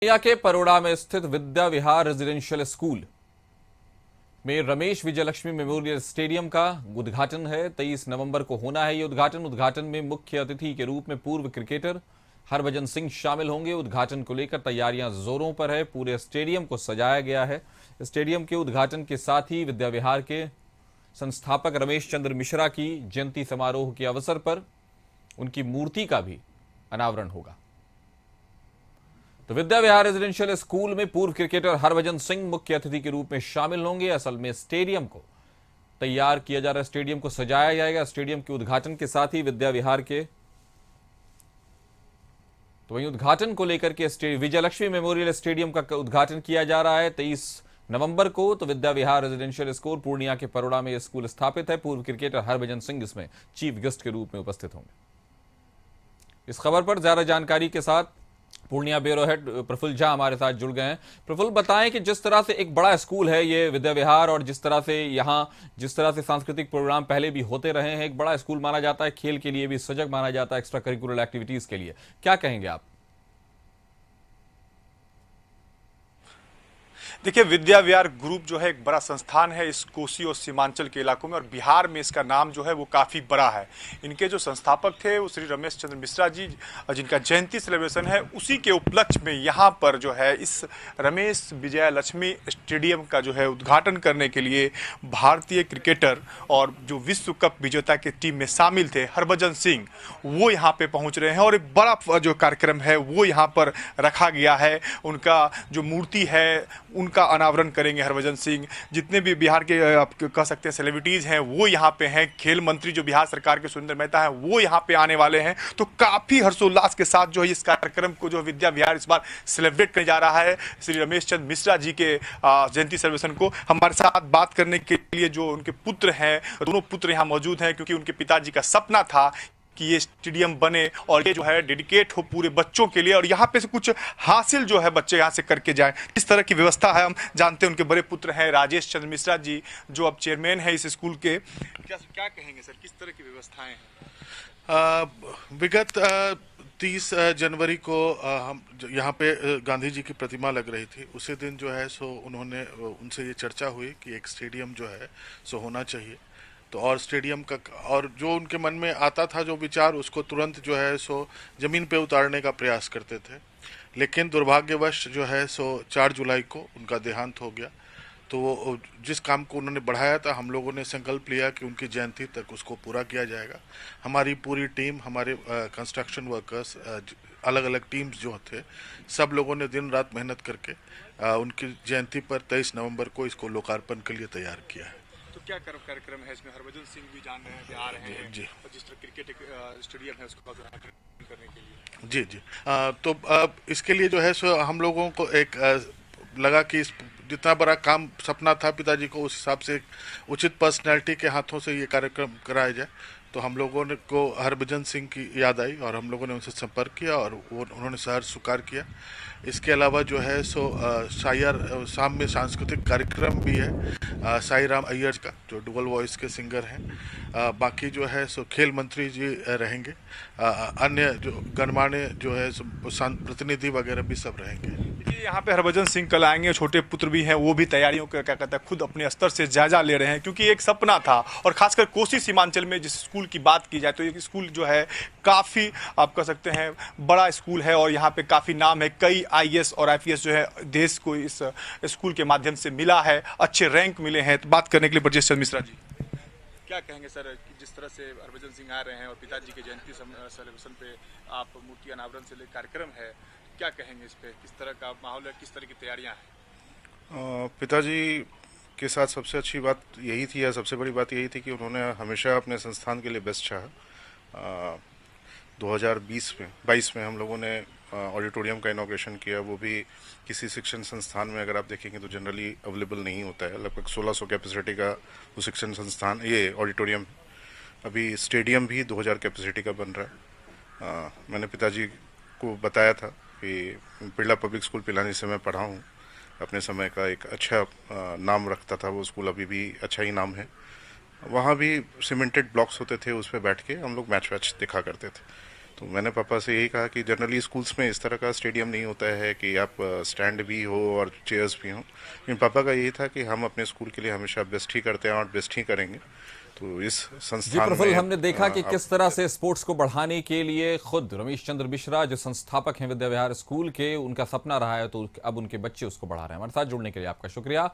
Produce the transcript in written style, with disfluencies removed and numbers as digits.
पूर्णिया के परोड़ा में स्थित विद्या विहार रेजिडेंशियल स्कूल में रमेश विजयलक्ष्मी मेमोरियल स्टेडियम का उद्घाटन है। 23 नवंबर को होना है ये उद्घाटन में मुख्य अतिथि के रूप में पूर्व क्रिकेटर हरभजन सिंह शामिल होंगे। उद्घाटन को लेकर तैयारियां जोरों पर है। पूरे स्टेडियम को सजाया गया है। स्टेडियम के उद्घाटन के साथ ही विद्या विहार के संस्थापक रमेश चंद्र मिश्रा की जयंती समारोह के अवसर पर उनकी मूर्ति का भी अनावरण होगा। तो विद्या विहार रेजिडेंशियल स्कूल में पूर्व क्रिकेटर हरभजन सिंह मुख्य अतिथि के रूप में शामिल होंगे। असल में स्टेडियम को तैयार किया जा रहा है, स्टेडियम को सजाया जाएगा। स्टेडियम के उद्घाटन के साथ ही विद्या विहार के वहीं उद्घाटन को लेकर के विजयलक्ष्मी मेमोरियल स्टेडियम का उद्घाटन किया जा रहा है 23 नवंबर को। तो विद्या विहार रेजिडेंशियल स्कूल पूर्णिया के परोड़ा में यह स्कूल स्थापित है। पूर्व क्रिकेटर हरभजन सिंह इसमें चीफ गेस्ट के रूप में उपस्थित होंगे। इस खबर पर ज्यादा जानकारी के साथ पूर्णिया ब्यूरो हेड प्रफुल्ल झा हमारे साथ जुड़ गए हैं। प्रफुल्ल, बताएं कि जिस तरह से एक बड़ा स्कूल है ये विद्या विहार, और जिस तरह से यहाँ जिस तरह से सांस्कृतिक प्रोग्राम पहले भी होते रहे हैं, एक बड़ा स्कूल माना जाता है, खेल के लिए भी सजग माना जाता है, एक्स्ट्रा करिकुलर एक्टिविटीज के लिए, क्या कहेंगे आप? देखिए, विद्या विहार ग्रुप जो है एक बड़ा संस्थान है इस कोसी और सीमांचल के इलाकों में, और बिहार में इसका नाम जो है वो काफ़ी बड़ा है। इनके जो संस्थापक थे वो श्री रमेश चंद्र मिश्रा जी, जिनका जयंती सेलिब्रेशन है, उसी के उपलक्ष्य में यहाँ पर जो है इस रमेश विजय लक्ष्मी स्टेडियम का जो है उद्घाटन करने के लिए भारतीय क्रिकेटर और जो विश्व कप विजेता की टीम में शामिल थे हरभजन सिंह, वो यहाँ पे पहुँच रहे हैं। और एक बड़ा जो कार्यक्रम है वो यहाँ पर रखा गया है। उनका जो मूर्ति है उनका अनावरण करेंगे हरभजन सिंह। जितने भी बिहार के आप कह सकते हैं सेलिब्रिटीज़ हैं वो यहाँ पे हैं। खेल मंत्री जो बिहार सरकार के सुरेंद्र मेहता हैं वो यहाँ पे आने वाले हैं। तो काफ़ी हर्षोल्लास के साथ जो है इस कार्यक्रम को जो विद्या विहार इस बार सेलिब्रेट करने जा रहा है। श्री रमेश चंद्र मिश्रा जी के जयंती सेलिब्रेशन को हमारे साथ बात करने के लिए जो उनके पुत्र हैं, दोनों पुत्र यहाँ मौजूद हैं, क्योंकि उनके पिताजी का सपना था कि ये स्टेडियम बने और ये जो है डेडिकेट हो पूरे बच्चों के लिए, और यहाँ पे से कुछ हासिल जो है बच्चे यहाँ से करके जाएं। इस तरह की व्यवस्था है। हम जानते हैं उनके बड़े पुत्र हैं राजेश चंद्र मिश्रा जी, जो अब चेयरमैन है इस स्कूल के। क्या कहेंगे सर, किस तरह की व्यवस्थाएं हैं? विगत 30 जनवरी को हम यहाँ पे गांधी जी की प्रतिमा लग रही थी। उसी दिन जो है सो उन्होंने उनसे ये चर्चा हुई कि एक स्टेडियम जो है सो होना चाहिए। तो और स्टेडियम का और जो उनके मन में आता था जो विचार, उसको तुरंत जो है सो ज़मीन पे उतारने का प्रयास करते थे। लेकिन दुर्भाग्यवश जो है सो 4 जुलाई को उनका देहांत हो गया। तो वो जिस काम को उन्होंने बढ़ाया था, हम लोगों ने संकल्प लिया कि उनकी जयंती तक उसको पूरा किया जाएगा। हमारी पूरी टीम, हमारे कंस्ट्रक्शन वर्कर्स, अलग अलग टीम्स जो थे, सब लोगों ने दिन रात मेहनत करके उनकी जयंती पर 23 नवंबर को इसको लोकार्पण के लिए तैयार किया है। तो क्या कार्यक्रम है इसमें? हरभजन सिंह भी जान रहे हैं कि आ रहे हैं जी, और जिस तरह क्रिकेट स्टेडियम है उसको उद्घाटन करने के लिए। जी जी। तो इसके लिए जो है सो हम लोगों को एक लगा कि जितना बड़ा काम सपना था पिताजी को, उस हिसाब से एक उचित पर्सनैलिटी के हाथों से ये कार्यक्रम कराया जाए। तो हम लोगों ने को हरभजन सिंह की याद आई और हम लोगों ने उनसे संपर्क किया और उन्होंने सहर्ष स्वीकार किया। इसके अलावा जो है सो शाम में सांस्कृतिक कार्यक्रम भी है साई राम अय्यर का, जो डुअल वॉइस के सिंगर हैं। बाकी जो है सो खेल मंत्री जी रहेंगे। अन्य जो गणमान्य जो है प्रतिनिधि वगैरह भी सब रहेंगे। यहाँ पे हरभजन सिंह कल आएंगे, छोटे पुत्र भी हैं, वो भी तैयारियों का क्या कहता है खुद अपने स्तर से जायजा ले रहे हैं, क्योंकि एक सपना था। और खासकर कोसी सीमांचल में जिस स्कूल की बात की जाए तो ये स्कूल जो है काफ़ी आप कह सकते हैं बड़ा स्कूल है, और यहाँ पे काफ़ी नाम है। कई IAS और IPS जो है देश को इस स्कूल के माध्यम से मिला है, अच्छे रैंक मिले हैं। तो बात करने के लिए ब्रजेश चंद्र मिश्रा जी, क्या कहेंगे सर कि जिस तरह से हरभजन सिंह आ रहे हैं और पिताजी के जयंती सेलिब्रेशन पे आप मूर्ति अनावरण से कार्यक्रम है, क्या कहेंगे इस पे? किस तरह का माहौल है, किस तरह की तैयारियां हैं? पिताजी के साथ सबसे अच्छी बात यही थी, या सबसे बड़ी बात यही थी कि उन्होंने हमेशा अपने संस्थान के लिए बेस्ट चाहा। 2022 में हम लोगों ने ऑडिटोरियम का इनॉग्रेशन किया। वो भी किसी शिक्षण संस्थान में अगर आप देखेंगे तो जनरली अवेलेबल नहीं होता है। लगभग 1600 कैपेसिटी का वो शिक्षण संस्थान, ये ऑडिटोरियम। अभी स्टेडियम भी 2000 कैपेसिटी का बन रहा है। मैंने पिताजी को बताया था कि बिरला पब्लिक स्कूल पिलानी से मैं पढ़ा हूँ, अपने समय का एक अच्छा नाम रखता था वो स्कूल, अभी भी अच्छा ही नाम है। वहाँ भी सीमेंटेड ब्लॉक्स होते थे, उस पर बैठ के हम लोग मैच वैच देखा करते थे। तो मैंने पापा से यही कहा कि जनरली स्कूल्स में इस तरह का स्टेडियम नहीं होता है कि आप स्टैंड भी हो और चेयर्स भी हों, लेकिन पापा का यही था कि हम अपने स्कूल के लिए हमेशा बेस्ट ही करते हैं और बेस्ट ही करेंगे। तो इस जी संस्थान प्रफुल्ल, में हमने देखा कि अब किस तरह से स्पोर्ट्स को बढ़ाने के लिए खुद रमेश चंद्र मिश्रा जो संस्थापक हैं विद्या विहार स्कूल के, उनका सपना रहा है, तो अब उनके बच्चे उसको बढ़ा रहे हैं। हमारे साथ जुड़ने के लिए आपका शुक्रिया।